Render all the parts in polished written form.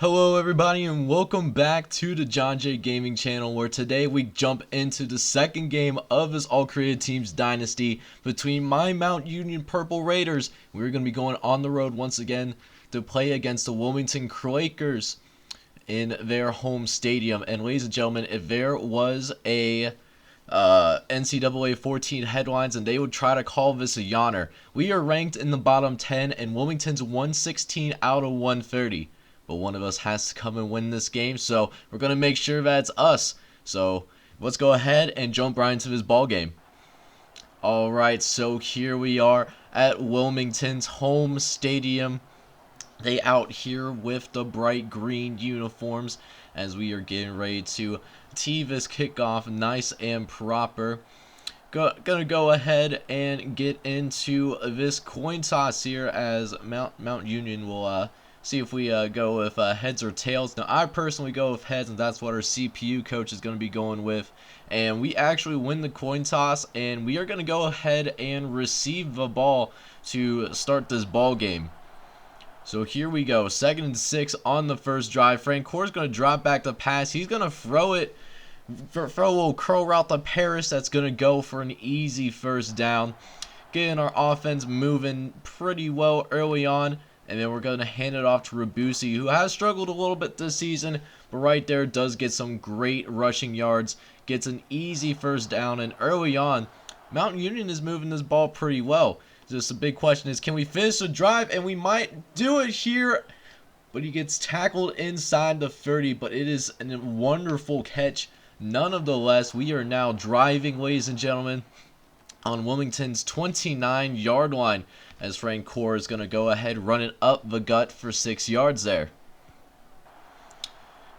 Hello everybody and welcome back to the John J Gaming channel, where today we jump into the second game of this All-Created Teams Dynasty between my Mount Union Purple Raiders. We're going to be going on the road once again to play against the Wilmington Quakers in their home stadium. And ladies and gentlemen, if there was a NCAA 14 headlines and they would try to call this a yawner, we are ranked in the bottom 10 and Wilmington's 116 out of 130. But one of us has to come and win this game, so we're going to make sure that it's us. So let's go ahead and jump right into this ball game. Alright, so here we are at Wilmington's home stadium. They out here with the bright green uniforms as we are getting ready to tee this kickoff nice and proper. Gonna go ahead and get into this coin toss here as Mount Union will see if we go with heads or tails. Now, I personally go with heads, and that's what our CPU coach is going to be going with. And we actually win the coin toss, and we are going to go ahead and receive the ball to start this ball game. So here we go, 2nd and 6 on the first drive. Francoeur is going to drop back the pass. He's going to throw a little curl route to Paris that's going to go for an easy first down. Getting our offense moving pretty well early on. And then we're going to hand it off to Rabusi, who has struggled a little bit this season, but right there does get some great rushing yards, gets an easy first down, and early on, Mount Union is moving this ball pretty well. Just the big question is, can we finish the drive? And we might do it here, but he gets tackled inside the 30, but it is a wonderful catch. Nonetheless, we are now driving, ladies and gentlemen, on Wilmington's 29-yard line, as Francoeur is going to go ahead, run it up the gut for 6 yards there.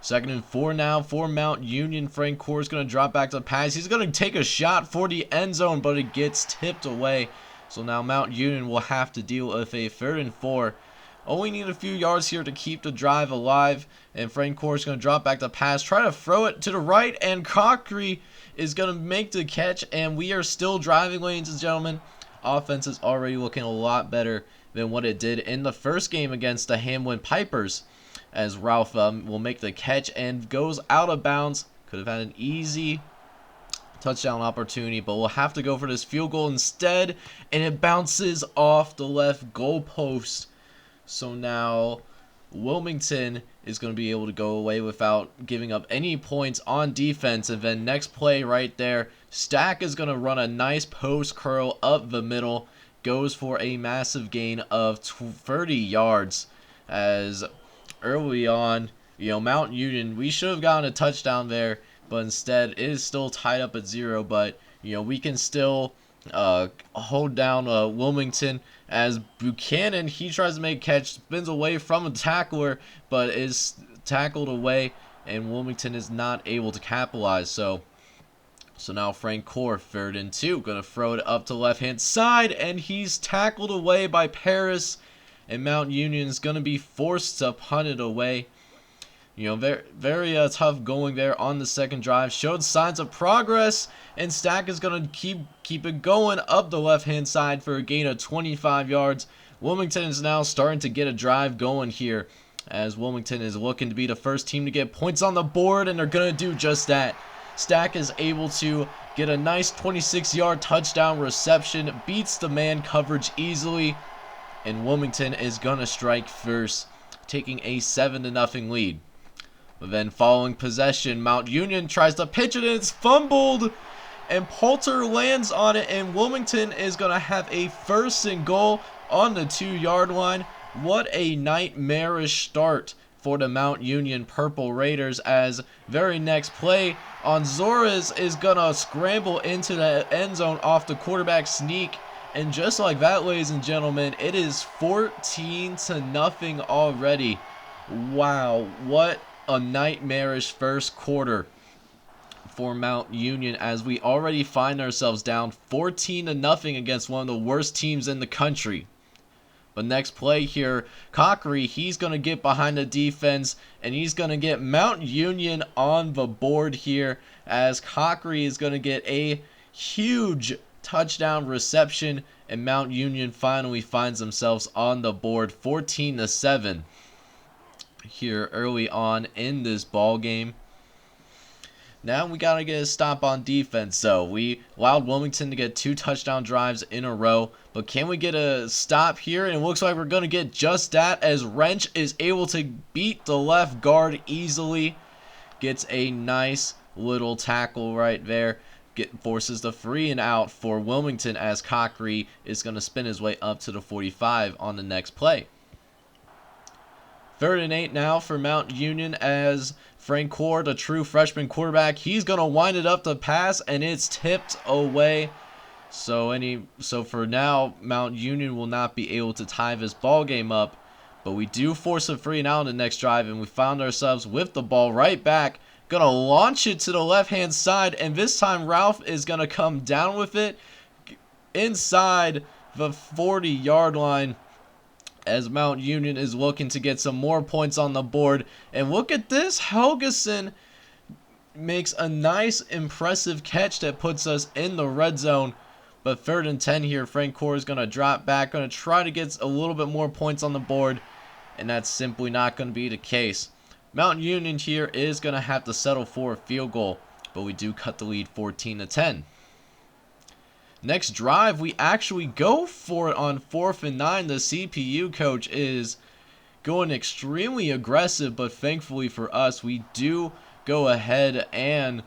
2nd and 4 now for Mount Union. Francoeur is going to drop back to the pass. He's going to take a shot for the end zone, but it gets tipped away. So now Mount Union will have to deal with a 3rd and 4. Only need a few yards here to keep the drive alive. And Francoeur is going to drop back the pass, try to throw it to the right, and Cochran is going to make the catch. And we are still driving, ladies and gentlemen. Offense is already looking a lot better than what it did in the first game against the Hamline Pipers, as Ralph will make the catch and goes out of bounds. Could have had an easy touchdown opportunity, but we'll have to go for this field goal instead, and it bounces off the left goalpost. So now Wilmington is going to be able to go away without giving up any points on defense. And then next play right there, Stack is going to run a nice post curl up the middle, goes for a massive gain of 30 yards. As early on, Mount Union, we should have gotten a touchdown there, but instead it is still tied up at 0. But we can still hold down Wilmington, as Buchanan, he tries to make a catch, spins away from a tackler, but is tackled away, and Wilmington is not able to capitalize. So now Francoeur, 3rd and 2, going to throw it up to the left-hand side, and he's tackled away by Paris, and Mount Union is going to be forced to punt it away. Very tough going there on the second drive. Showed signs of progress, and Stack is going to keep it going up the left-hand side for a gain of 25 yards. Wilmington is now starting to get a drive going here, as Wilmington is looking to be the first team to get points on the board, and they're going to do just that. Stack is able to get a nice 26-yard touchdown reception, beats the man coverage easily, and Wilmington is going to strike first, taking a 7-0 lead. But then following possession, Mount Union tries to pitch it, and it's fumbled, and Poulter lands on it, and Wilmington is going to have a 1st and goal on the 2-yard line. What a nightmarish start for the Mount Union Purple Raiders, as very next play, Anzores is going to scramble into the end zone off the quarterback sneak. And just like that, ladies and gentlemen, it is 14-0 already. Wow, what a nightmarish first quarter for Mount Union, as we already find ourselves down 14-0 against one of the worst teams in the country. But next play here, Cochran, he's going to get behind the defense, and he's going to get Mount Union on the board here, as Cochran is going to get a huge touchdown reception, and Mount Union finally finds themselves on the board 14-7. here early on in this ball game. Now we got to get a stop on defense. So we allowed Wilmington to get 2 touchdown drives in a row. But can we get a stop here? And it looks like we're going to get just that, as Wrench is able to beat the left guard easily. Gets a nice little tackle right there. Forces the 3 and out for Wilmington, as Cockery is going to spin his way up to the 45 on the next play. 3rd and 8 now for Mount Union, as Francoeur, the true freshman quarterback, he's going to wind it up to pass, and it's tipped away. So for now, Mount Union will not be able to tie this ball game up. But we do force a 3 and out on the next drive, and we found ourselves with the ball right back. Going to launch it to the left-hand side, and this time Ralph is going to come down with it inside the 40-yard line, as Mount Union is looking to get some more points on the board. And look at this, Helgeson makes a nice, impressive catch that puts us in the red zone. But 3rd and 10 here, Francoeur is going to drop back, going to try to get a little bit more points on the board, and that's simply not going to be the case. Mount Union here is going to have to settle for a field goal, but we do cut the lead 14-10. Next drive, we actually go for it on 4th and 9. The CPU coach is going extremely aggressive, but thankfully for us, we do go ahead and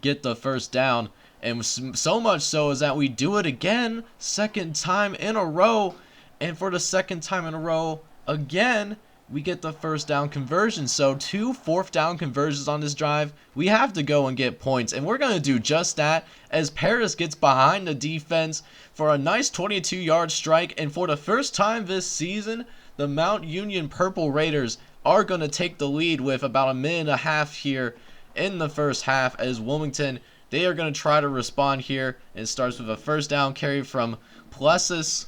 get the first down. And so much so is that we do it again, 2nd time in a row. And for the 2nd time in a row, again, we get the first down conversion. So 2 4th down conversions on this drive. We have to go and get points, and we're going to do just that, as Paris gets behind the defense for a nice 22-yard strike. And for the first time this season, the Mount Union Purple Raiders are going to take the lead with about a minute and a half here in the first half, as Wilmington, they are going to try to respond here. It starts with a first down carry from Plessis.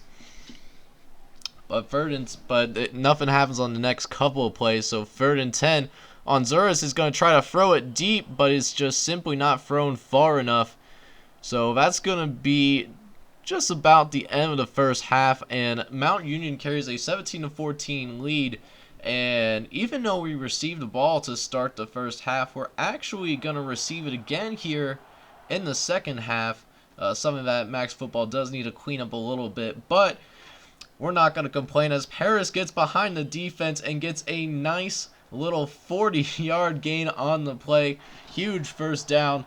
But nothing happens on the next couple of plays. So 3rd and 10. Onzuris is going to try to throw it deep, but it's just simply not thrown far enough. So that's going to be just about the end of the first half. And Mount Union carries a 17-14 lead. And even though we received the ball to start the first half, we're actually going to receive it again here in the second half. Something that Max Football does need to clean up a little bit. But we're not going to complain, as Paris gets behind the defense and gets a nice little 40-yard gain on the play. Huge first down.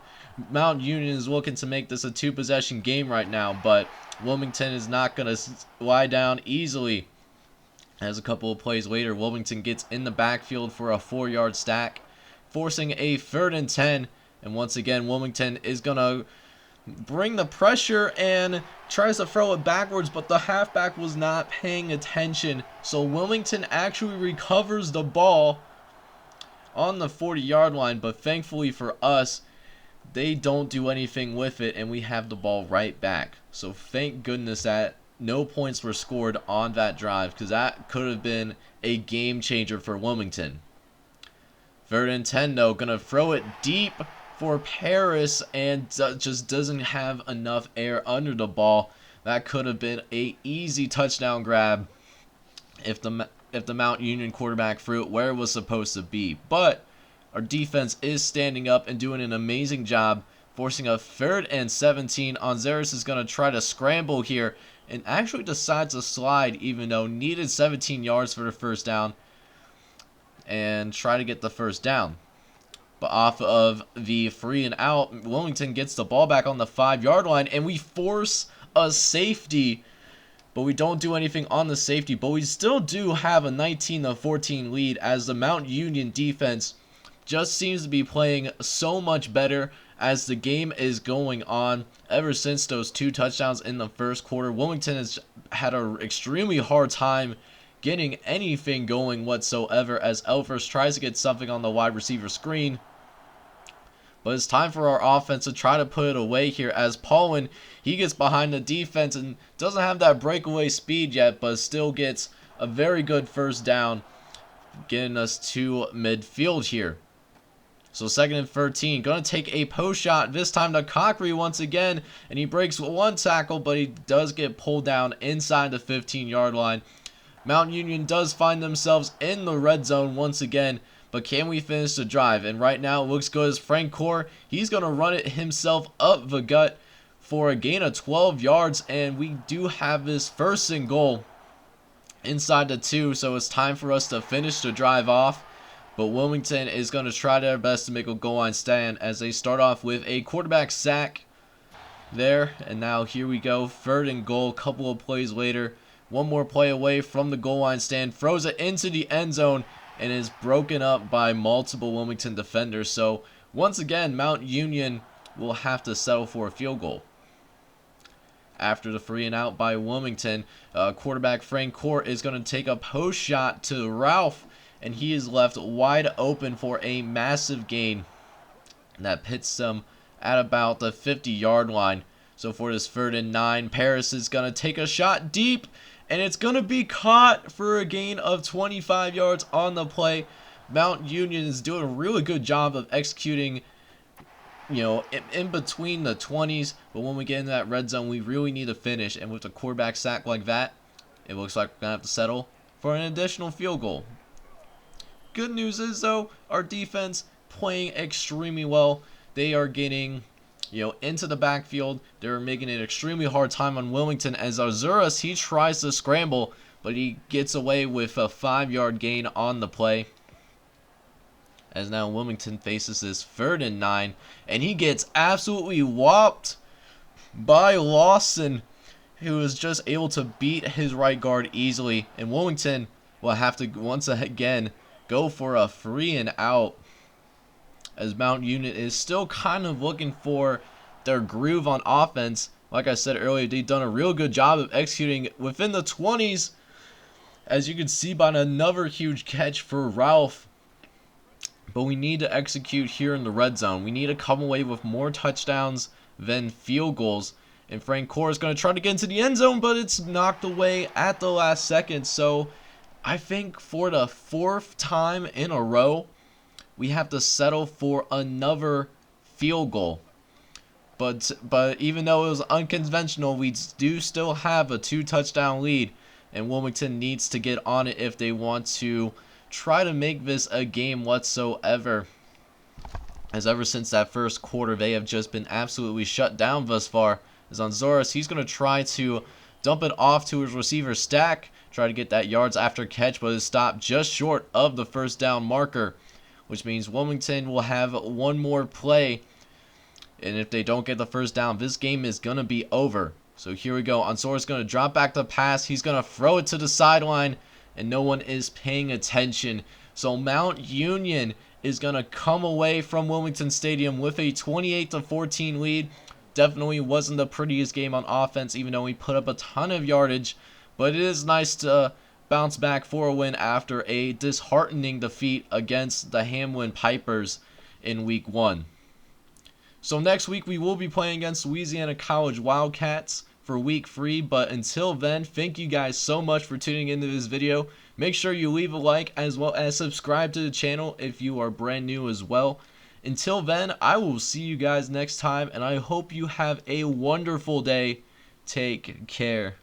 Mount Union is looking to make this a 2-possession game right now, but Wilmington is not going to lie down easily. As a couple of plays later, Wilmington gets in the backfield for a 4-yard stack, forcing a 3rd and 10. And once again, Wilmington is going to bring the pressure and tries to throw it backwards, but the halfback was not paying attention. So Wilmington actually recovers the ball on the 40-yard line, but thankfully for us, they don't do anything with it, and we have the ball right back. So thank goodness that no points were scored on that drive, because that could have been a game changer for Wilmington. 3rd and 10 though, gonna throw it deep for Paris, and just doesn't have enough air under the ball. That could have been a easy touchdown grab if the Mount Union quarterback threw it where it was supposed to be. But our defense is standing up and doing an amazing job, forcing a 3rd and 17. Onzuris is going to try to scramble here and actually decides to slide, even though needed 17 yards for the first down, and try to get the first down. But off of the 3 and out, Wilmington gets the ball back on the 5-yard line, and we force a safety, but we don't do anything on the safety. But we still do have a 19-14 lead, as the Mount Union defense just seems to be playing so much better as the game is going on. Ever since those 2 touchdowns in the first quarter, Wilmington has had an extremely hard time getting anything going whatsoever, as Elfers tries to get something on the wide receiver screen. But it's time for our offense to try to put it away here, as Paulin, he gets behind the defense and doesn't have that breakaway speed yet, but still gets a very good first down, getting us to midfield here. So 2nd and 13, going to take a post shot, this time to Cockery once again, and he breaks 1 tackle, but he does get pulled down inside the 15-yard line. Mount Union does find themselves in the red zone once again, but can we finish the drive? And right now it looks good as Frank Core, he's going to run it himself up the gut for a gain of 12 yards, and we do have this 1st and goal inside the 2, so it's time for us to finish the drive off. But Wilmington is going to try their best to make a goal line stand as they start off with a quarterback sack there. And now here we go, 3rd and goal, a couple of plays later. One more play away from the goal line stand, throws it into the end zone and is broken up by multiple Wilmington defenders. So once again, Mount Union will have to settle for a field goal. After the 3 and out by Wilmington, quarterback Frank Core is going to take a post shot to Ralph, and he is left wide open for a massive gain that pits them at about the 50-yard line. So for this 3rd and 9, Paris is going to take a shot deep, and it's going to be caught for a gain of 25 yards on the play. Mount Union is doing a really good job of executing, in between the 20s, but when we get into that red zone, we really need to finish. And with a quarterback sack like that, it looks like we're going to have to settle for an additional field goal. Good news is, though, our defense playing extremely well. They are getting, into the backfield. They're making it extremely hard time on Wilmington as Azuras, he tries to scramble, but he gets away with a 5-yard gain on the play. As now Wilmington faces this 3rd and 9, and he gets absolutely whopped by Lawson, who is just able to beat his right guard easily. And Wilmington will have to once again go for a 3 and out, as Mount Union is still kind of looking for their groove on offense. Like I said earlier, they've done a real good job of executing within the 20s, as you can see by another huge catch for Ralph. But we need to execute here in the red zone. We need to come away with more touchdowns than field goals. And Frank Core is going to try to get into the end zone, but it's knocked away at the last second. So I think for the 4th time in a row, we have to settle for another field goal. But even though it was unconventional, we do still have a 2-touchdown lead, and Wilmington needs to get on it if they want to try to make this a game whatsoever. As ever since that 1st quarter, they have just been absolutely shut down thus far. As on Zoris, he's going to try to dump it off to his receiver Stack, try to get that yards after catch, but is stopped just short of the 1st down marker, which means Wilmington will have one more play. And if they don't get the 1st down, this game is going to be over. So here we go. Ansor is going to drop back the pass. He's going to throw it to the sideline, and no one is paying attention. So Mount Union is going to come away from Wilmington Stadium with a 28-14 lead. Definitely wasn't the prettiest game on offense, even though we put up a ton of yardage. But it is nice to bounce back for a win after a disheartening defeat against the Hamline Pipers in Week 1. So next week we will be playing against Louisiana College Wildcats for Week 3. But until then, thank you guys so much for tuning into this video. Make sure you leave a like as well as subscribe to the channel if you are brand new as well. Until then, I will see you guys next time, and I hope you have a wonderful day. Take care.